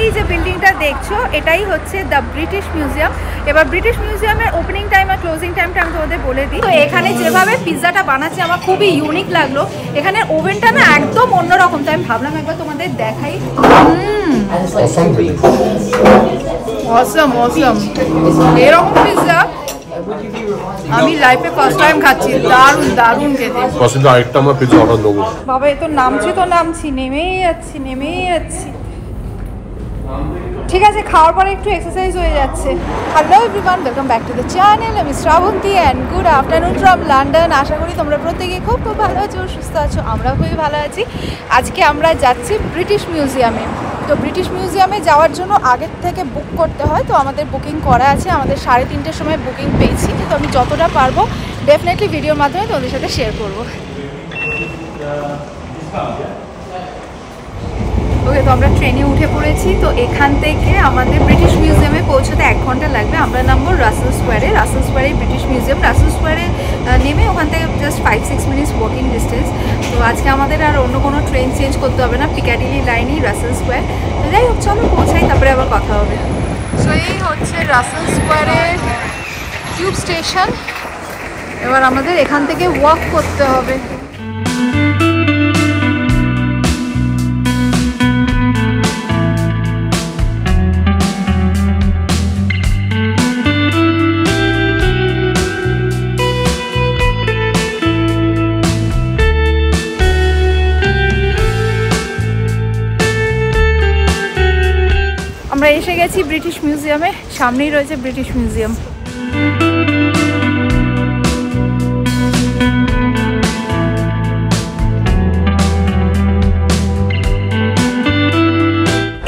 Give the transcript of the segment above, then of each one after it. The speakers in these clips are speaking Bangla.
এই যে বিল্ডিংটা দেখছো এটাই হচ্ছে দ্য ব্রিটিশ মিউজিয়াম। এবার ব্রিটিশ মিউজিয়ামের ওপেনিং টাইম আর ক্লোজিং টাইমটা আমি তোমাদের বলে দিই। তো এখানে যেভাবে পিৎজাটা বানাচ্ছে আমার খুবই ইউনিক লাগলো। এখানে ওভেনটা না একদম অন্যরকম, তাই আমি ভাবলাম একবার তোমাদের দেখাই। অসম অসম, এরকম পিৎজা আমি লাইফে ফার্স্ট টাইম খাচ্ছি। দারুণ দারুণ খেতে। পছন্দ আরেকটা আমার পিৎজা অর্ডার দেবো। বাবা এ তো নামছি নেমেই যাচ্ছি। ঠিক আছে, খাওয়ার পরে একটু এক্সারসাইজ হয়ে যাচ্ছে। Hello everyone, welcome back to the channel. আমি Shrabanti and good afternoon from London. আশা করি তোমরা প্রত্যেকে খুব ভালো আছো, সুস্থ আছো। আমরা খুবই ভালো আছি। আজকে আমরা যাচ্ছি ব্রিটিশ মিউজিয়ামে। তো ব্রিটিশ মিউজিয়ামে যাওয়ার জন্য আগের থেকে বুক করতে হয়। তো আমাদের বুকিং করা আছে, আমাদের 3:30টার সময় বুকিং পেয়েছি। তো আমি যতটা পারবো ডেফিনেটলি ভিডিওর মাধ্যমে তোমাদের সাথে শেয়ার করবো। ওকে, তো আমরা ট্রেনে উঠে পড়েছি। তো এখান থেকে আমাদের ব্রিটিশ মিউজিয়ামে পৌঁছতে 1 ঘন্টা লাগবে। আমরা নামবো রাসেল স্কোয়ারে। রাসেল স্কোয়ারে ব্রিটিশ মিউজিয়াম। রাসেল স্কোয়ারে নেমে ওখান থেকে জাস্ট 5-6 মিনিটস ওয়াকিং ডিস্টেন্স। তো আজকে আমাদের আর অন্য কোনো ট্রেন চেঞ্জ করতে হবে না, পিকাডিলি লাইনই রাসেল স্কোয়ার। তো যাই হোক, চলো পৌঁছাই, তারপরে আবার কথা হবে। সো এই হচ্ছে রাসেল স্কোয়ারের টিউব স্টেশন। এবার আমাদের এখান থেকে ওয়াক করতে হবে। আমরা এসে গেছি ব্রিটিশ মিউজিয়ামে। সামনেই রয়েছে ব্রিটিশ মিউজিয়াম।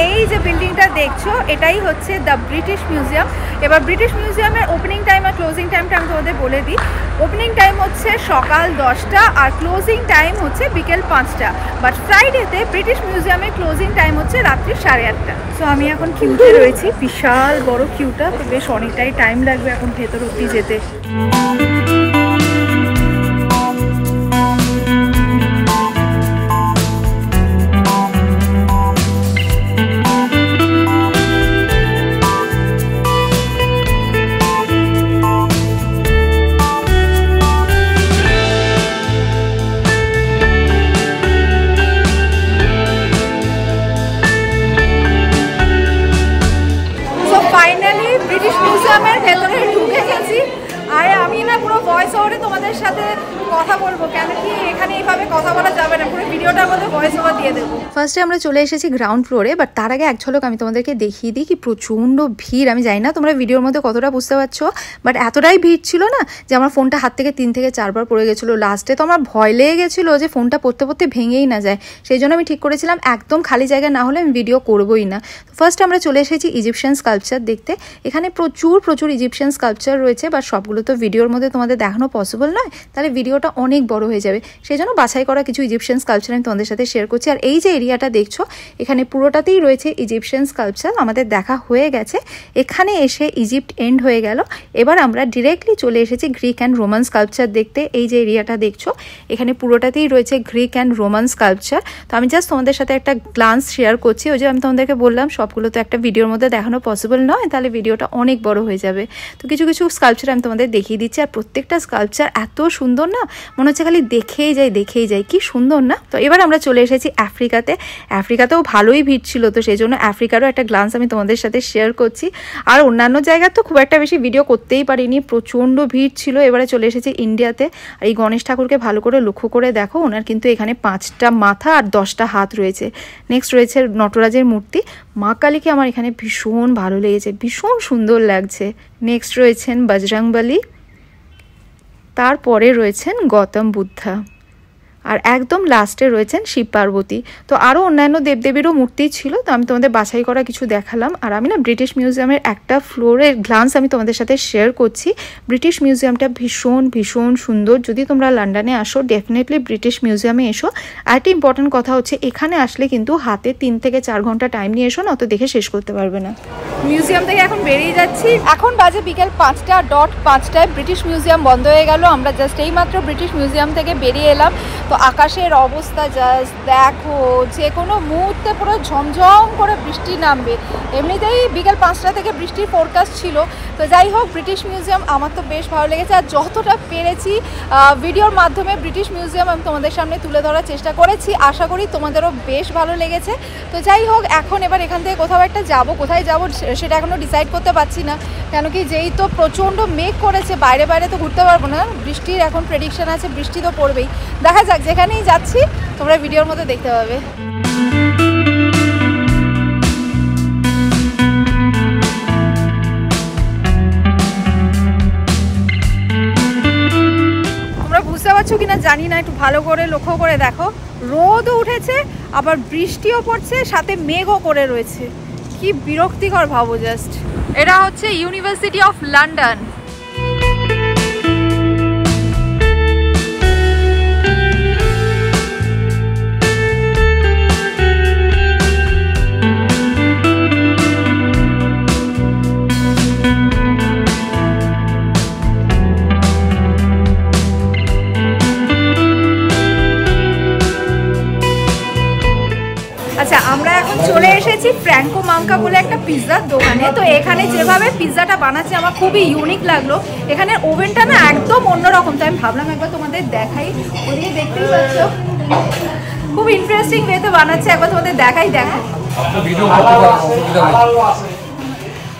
এই যে বিল্ডিংটা দেখছো এটাই হচ্ছে দ্য ব্রিটিশ মিউজিয়াম। এবার ব্রিটিশ মিউজিয়ামের ওপেনিং টাইম আর ক্লোজিং টাইমটা আমি তোমাদের বলে দিই। ওপেনিং টাইম হচ্ছে সকাল 10টা আর ক্লোজিং টাইম হচ্ছে বিকেল 5টা। বাট ফ্রাইডেতে ব্রিটিশ মিউজিয়ামের ক্লোজিং টাইম হচ্ছে রাত্রি 8:30। সো আমি এখন কিউতে রয়েছি, বিশাল বড় কিউটা। তো বেশ অনেকটাই টাইম লাগবে এখন ভেতর অব্দি যেতে। ফাইনালি ব্রিটিশ মিউজিয়ামের ভেতরে ঢুকে গেছি। আর আমি না পুরো ভয়েস ওভারে তোমাদের সাথে কথা বলবো, কেন কি এখানে এইভাবে কথা বলা যাবে না, পুরো ভিডিওটার মধ্যে ভয়েস ওভার দিয়ে দেবো। ফার্স্টে আমরা চলে এসেছি গ্রাউন্ড ফ্লোরে। বাট তার আগে এক ঝলক আমি তোমাদেরকে দেখিয়ে দিই কি প্রচণ্ড ভিড়। আমি জানি না তোমরা ভিডিওর মধ্যে কতটা বুঝতে পারছো, বাট এতটাই ভিড় ছিল না যে আমার ফোনটা হাত থেকে 3 থেকে 4 বার পড়ে গেছিলো। লাস্টে তো আমার ভয় লেগে গেছিলো যে ফোনটা পড়তে ভেঙেই না যায়। সেই জন্য আমি ঠিক করেছিলাম একদম খালি জায়গা না হলে আমি ভিডিও করবোই না। তো ফার্স্ট আমরা চলে এসেছি ইজিপশিয়ান স্কাল্পচার দেখতে। এখানে প্রচুর ইজিপশিয়ান স্কাল্পচার রয়েছে, বাট সবগুলো তো ভিডিওর মধ্যে তোমাদের দেখানো পসিবল নয়, তাহলে ভিডিওটা অনেক বড় হয়ে যাবে। সেই জন্য বাছাই করা কিছু ইজিপশিয়ান স্কাল্পচার আমি তোমাদের সাথে শেয়ার করছি। আর এই যে এরিয়াটা দেখছো এখানে পুরোটাতেই রয়েছে ইজিপশিয়ান স্কাল্পচার। আমাদের দেখা হয়ে গেছে, এখানে এসে ইজিপ্ট এন্ড হয়ে গেল। এবার আমরা ডিরেক্টলি চলে এসেছি গ্রিক অ্যান্ড রোমান স্কাল্পচার দেখতে। এই যে এরিয়াটা দেখছো এখানে পুরোটাতেই রয়েছে গ্রিক অ্যান্ড রোমান স্কাল্পচার। তো আমি জাস্ট তোমাদের সাথে একটা গ্লান্স শেয়ার করছি। ওই যে আমি তোমাদেরকে বললাম সবগুলো তো একটা ভিডিওর মধ্যে দেখানো পসিবল নয়, তাহলে ভিডিওটা অনেক বড় হয়ে যাবে। তো কিছু স্কাল্পচার আমি তোমাদের দেখিয়ে দিচ্ছি। আর প্রত্যেকটা স্কাল্পচার এত সুন্দর না, মনে হচ্ছে খালি দেখেই যাই, কি সুন্দর না। তো এবার আমরা চলে এসেছি আফ্রিকাতে। আফ্রিকাতেও ভালোই ভিড় ছিল, তো সেই জন্য আফ্রিকারও একটা গ্লান্স আমি তোমাদের সাথে শেয়ার করছি। আর অন্যান্য জায়গায় তো খুব একটা বেশি ভিডিও করতেই পারিনি, প্রচণ্ড ভিড় ছিল। এবারে চলে এসেছি ইন্ডিয়াতে। আর এই গণেশ ঠাকুরকে ভালো করে লক্ষ্য করে দেখো, ওনার কিন্তু এখানে 5টা মাথা আর 10টা হাত রয়েছে। নেক্সট রয়েছে নটরাজের মূর্তি। মা কালীকে আমার এখানে ভীষণ ভালো লেগেছে, ভীষণ সুন্দর লাগছে। নেক্সট রয়েছেন বজরংবলী, তারপরে রয়েছেন গৌতম বুদ্ধা, আর একদম লাস্টে রয়েছেন শিব পার্বতী। তো আরও অন্যান্য দেবদেবীরও মূর্তি ছিল, তো আমি তোমাদের বাছাই করা কিছু দেখালাম। আর আমি না ব্রিটিশ মিউজিয়ামের একটা ফ্লোরের গ্লান্স আমি তোমাদের সাথে শেয়ার করছি। ব্রিটিশ মিউজিয়ামটা ভীষণ সুন্দর। যদি তোমরা লন্ডনে আসো ডেফিনেটলি ব্রিটিশ মিউজিয়ামে এসো। আর একটা ইম্পর্টেন্ট কথা হচ্ছে এখানে আসলে কিন্তু হাতে 3 থেকে 4 ঘন্টা টাইম নিয়ে এসো, না তো দেখে শেষ করতে পারবে না। মিউজিয়াম থেকে এখন বেরিয়ে যাচ্ছি। এখন বাজে বিকেল 5:05 ব্রিটিশ মিউজিয়াম বন্ধ হয়ে গেল। আমরা জাস্ট এইমাত্র ব্রিটিশ মিউজিয়াম থেকে বেরিয়ে এলাম। তো আকাশের অবস্থা জাস্ট দেখো, যে কোনো মুহূর্তে পুরো ঝমঝম করে বৃষ্টি নামবে। এমনিতেই বিকেল 5টা থেকে বৃষ্টির ফোরকাস্ট ছিল। তো যাই হোক, ব্রিটিশ মিউজিয়াম আমার তো বেশ ভালো লেগেছে। আর যতটা পেরেছি ভিডিওর মাধ্যমে ব্রিটিশ মিউজিয়াম আমি তোমাদের সামনে তুলে ধরার চেষ্টা করেছি। আশা করি তোমাদেরও বেশ ভালো লেগেছে। তো যাই হোক, এখন এবার এখান থেকে কোথাও একটা যাব, কোথায় যাব সেটা এখনও ডিসাইড করতে পারছি না। কেন কি, যেই তো প্রচণ্ড মেঘ করেছে, বাইরে তো ঘুরতে পারবো না। বৃষ্টির এখন প্রেডিকশন আছে, বৃষ্টি তো পড়বেই। দেখা যাক, যেখানেই যাচ্ছি তোমরা ভিডিওর মধ্যে দেখতে পাবে। বুঝতে পারছো কিনা জানি না, একটু ভালো করে লক্ষ্য করে দেখো। রোদও উঠেছে, আবার বৃষ্টিও পড়ছে, সাথে মেঘও করে রয়েছে। কি বিরক্তিকর ভাবো জাস্ট। এটা হচ্ছে ইউনিভার্সিটি অফ লন্ডন। আচ্ছা, আমরা এখন চলে এসেছি ফ্র্যাঙ্কো মাঙ্কা বলে একটা পিৎজার দোকানে। তো এখানে যেভাবে পিৎজাটা বানাচ্ছে আমার খুবই ইউনিক লাগলো। এখানে ওভেনটা না একদম অন্যরকম, তাই আমি ভাবলাম একবার তোমাদের দেখাই। ওদিকে দেখতেই পাচ্ছ খুব ইন্টারেস্টিং ওয়েতে বানাচ্ছে, একবার তোমাদের দেখাই। দেখো,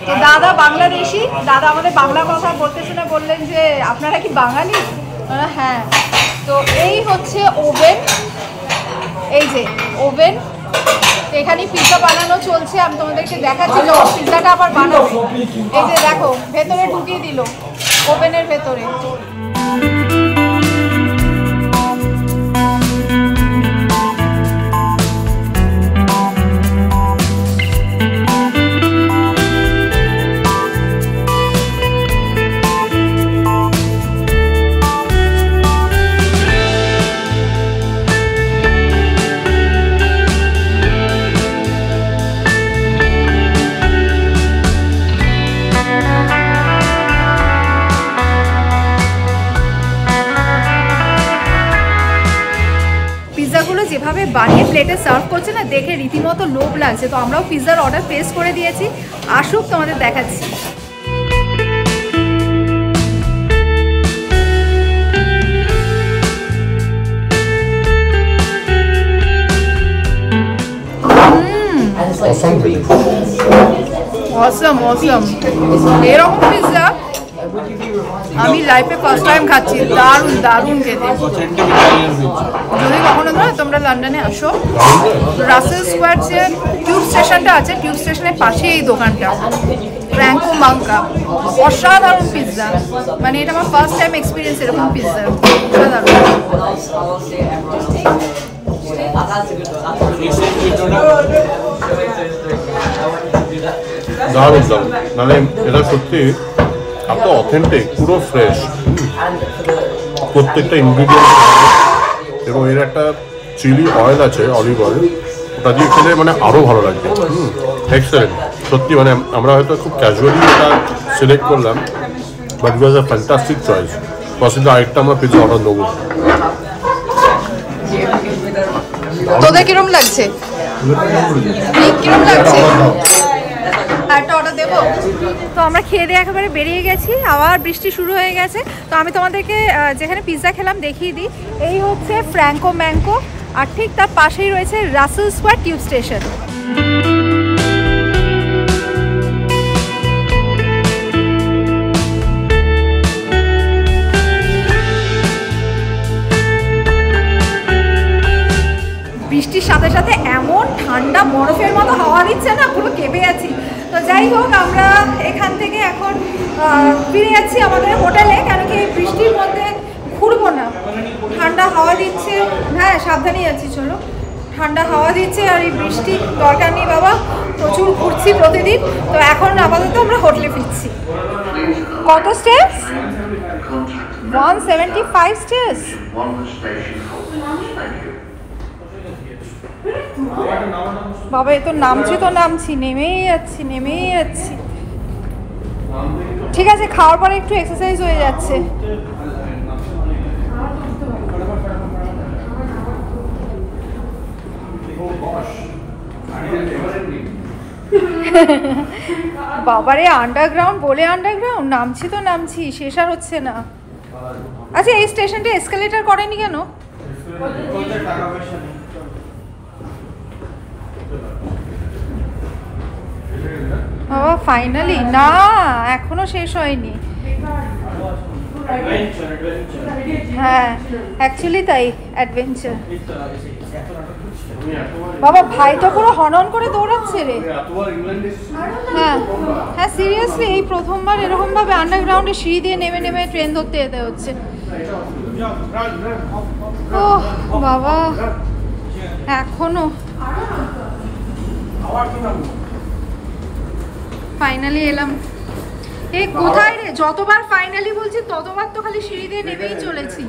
তো দাদা বাংলাদেশি, দাদা আমাদের বাংলা কথা বলতে শুনে বললেন যে আপনারা কি বাঙালি? হ্যাঁ। তো এই হচ্ছে ওভেন, এই যে ওভেন, এখানে পিৎজা বানানো চলছে। আমি তোমাদেরকে দেখাচ্ছি যখন পিৎজাটা আবার বানাবো। এই যে দেখো, ভেতরে ঢুকিয়ে দিল ওভেনের ভেতরে। যেভাবে বানিয়ে প্লেটে সার্ভ করছে না, দেখে রীতিমতো লোভ লাগছে। তো আমরাও পিৎজার অর্ডার প্লেস করে দিয়েছি, আসুক তোমাদের দেখাচ্ছি। অসম অসম, এরকম পিৎজা আমি লাইফে ফার্স্ট টাইম খাচ্ছি। দারুণ দারুণ খেতে। যদি কখনো না তোমরা লন্ডনে আসো, রাসেল স্কোয়ার যে টিউব স্টেশনটা আছে, টিউব স্টেশনের পাশে এই দোকানটা, ফ্র্যাঙ্কো মাঙ্কা। অসাধারণ পিৎজা, মানে এটা আমার ফার্স্ট টাইম এক্সপিরিয়েন্স এরকম পিৎজা। অসাধারণ। দারুণ দারুণ, মানে এটা সত্যি এত অথেন্টিক, পুরো ফ্রেশ, প্রত্যেকটা ইনগ্রিডিয়েন্ট। এবং এর একটা চিলি অয়েল আছে, অলিভ অয়েল, ওটা দিয়ে খেলে মানে আরও ভালো লাগবে। এক্সেলেন্ট সত্যি, মানে আমরা হয়তো খুব ক্যাজুয়ালি এটা সিলেক্ট করলাম, but it was a fantastic choice. Possibly আরেকটা আমরা পিৎজা অর্ডার দেবো। তোদের কিরম লাগছে? কিরম লাগছে? একটা অর্ডার দেবো। তো আমরা খেয়ে দিয়ে একেবারে বেরিয়ে গেছি, আবার বৃষ্টি শুরু হয়ে গেছে। তো আমি তোমাদেরকে যেখানে পিৎজা খেলাম দেখিয়ে দিই। এই হচ্ছে ফ্র্যাঙ্কো ম্যাঙ্কো, আর ঠিক তার পাশেই রয়েছে রাসেল স্কোয়ার টিউব স্টেশন। বৃষ্টির সাথে সাথে এমন ঠান্ডা বরফের মতো হাওয়া দিচ্ছে না, পুরো কেঁপে যাচ্ছি। তো যাই হোক, আমরা এখান থেকে এখন ফিরে যাচ্ছি আমাদের হোটেলে। কেন কি এই বৃষ্টির মধ্যে ঘুরবো না, ঠান্ডা হাওয়া দিচ্ছে। হ্যাঁ, সাবধানে যাচ্ছি, চলো। ঠান্ডা হাওয়া দিচ্ছে আর এই বৃষ্টি দরকার নেই বাবা, প্রচুর ঘুরছি প্রতিদিন। তো এখন আপাতত আমরা হোটেলে ফিরছি। কত স্টেপস? 175 স্টেপস। বাবা এ তো নামছি নেমেই যাচ্ছি। ঠিক আছে, খাওয়ার পরে একটু এক্সারসাইজ হয়ে যাচ্ছে। বাবারে আন্ডারগ্রাউন্ড বলে আন্ডারগ্রাউন্ড, নামছি শেষ আর হচ্ছে না। আচ্ছা এই স্টেশনটা এসকেলেটর করেনি কেন? বাবা ফাইনালি না, এখনো শেষ হয়নি। হ্যাঁ অ্যাকচুয়ালি তাই, অ্যাডভেঞ্চার। বাবা ভাই তো পুরো হনন করে দৌড়াচ্ছে রে। হ্যাঁ হ্যাঁ সিরিয়াসলি এই প্রথমবার এরকম ভাবে আন্ডারগ্রাউন্ডে সিঁড়ি দিয়ে নেমে নেমে ট্রেন ধরতে যেতে হচ্ছে। ও বাবা এখনো ফাইনালি এলাম। এ কোথায় রে, যতবার ফাইনালি বলছি ততবার তো খালি সিঁড়ি দিয়ে নেমেই চলেছি।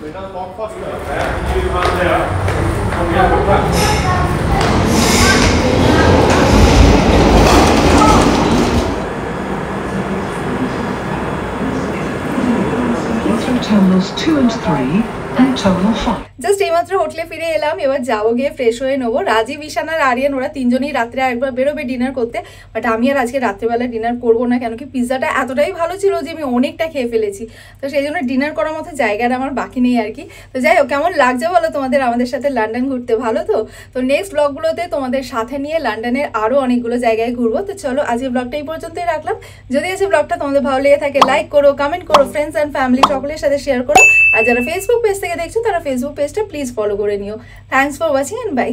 Terminals 2 and 3 and Terminal 5. Just এইমাত্র হোটেলে ফিরে এলাম, এবার যাবো গিয়ে ফ্রেশ হয়ে নেবো। রাজীব, ঈশান আর আরিয়ান ওরা তিনজনই রাত্রে আরেকবার বেরোবে ডিনার করতে, বাট আমি আর আজকে রাত্রেবেলা ডিনার করবো না, কেন কি পিৎজাটা এতটাই ভালো ছিল যে আমি অনেকটা খেয়ে ফেলেছি। তো সেই জন্য ডিনার করার মতো জায়গাটা আমার বাকি নেই আর কি। তো যাই হোক, কেমন লাগছে বলো তোমাদের আমাদের সাথে লন্ডন ঘুরতে? ভালো তো? তো নেক্সট ব্লগগুলোতে তোমাদের সাথে নিয়ে লন্ডনের আরও অনেকগুলো জায়গায় ঘুরবো। তো চলো আজকে ব্লগটা এই পর্যন্তই রাখলাম। যদি আজকে ব্লগটা তোমাদের ভালো লেগে থাকে লাইক করো, কমেন্ট করো, ফ্রেন্ডস অ্যান্ড ফ্যামিলি সকলের সাথে শেয়ার করো। আর যারা ফেসবুক পেজ থেকে দেখছো তারা ফেসবুক পেজটা প্লিজ ফলো করে নিও। Thanks for watching and by.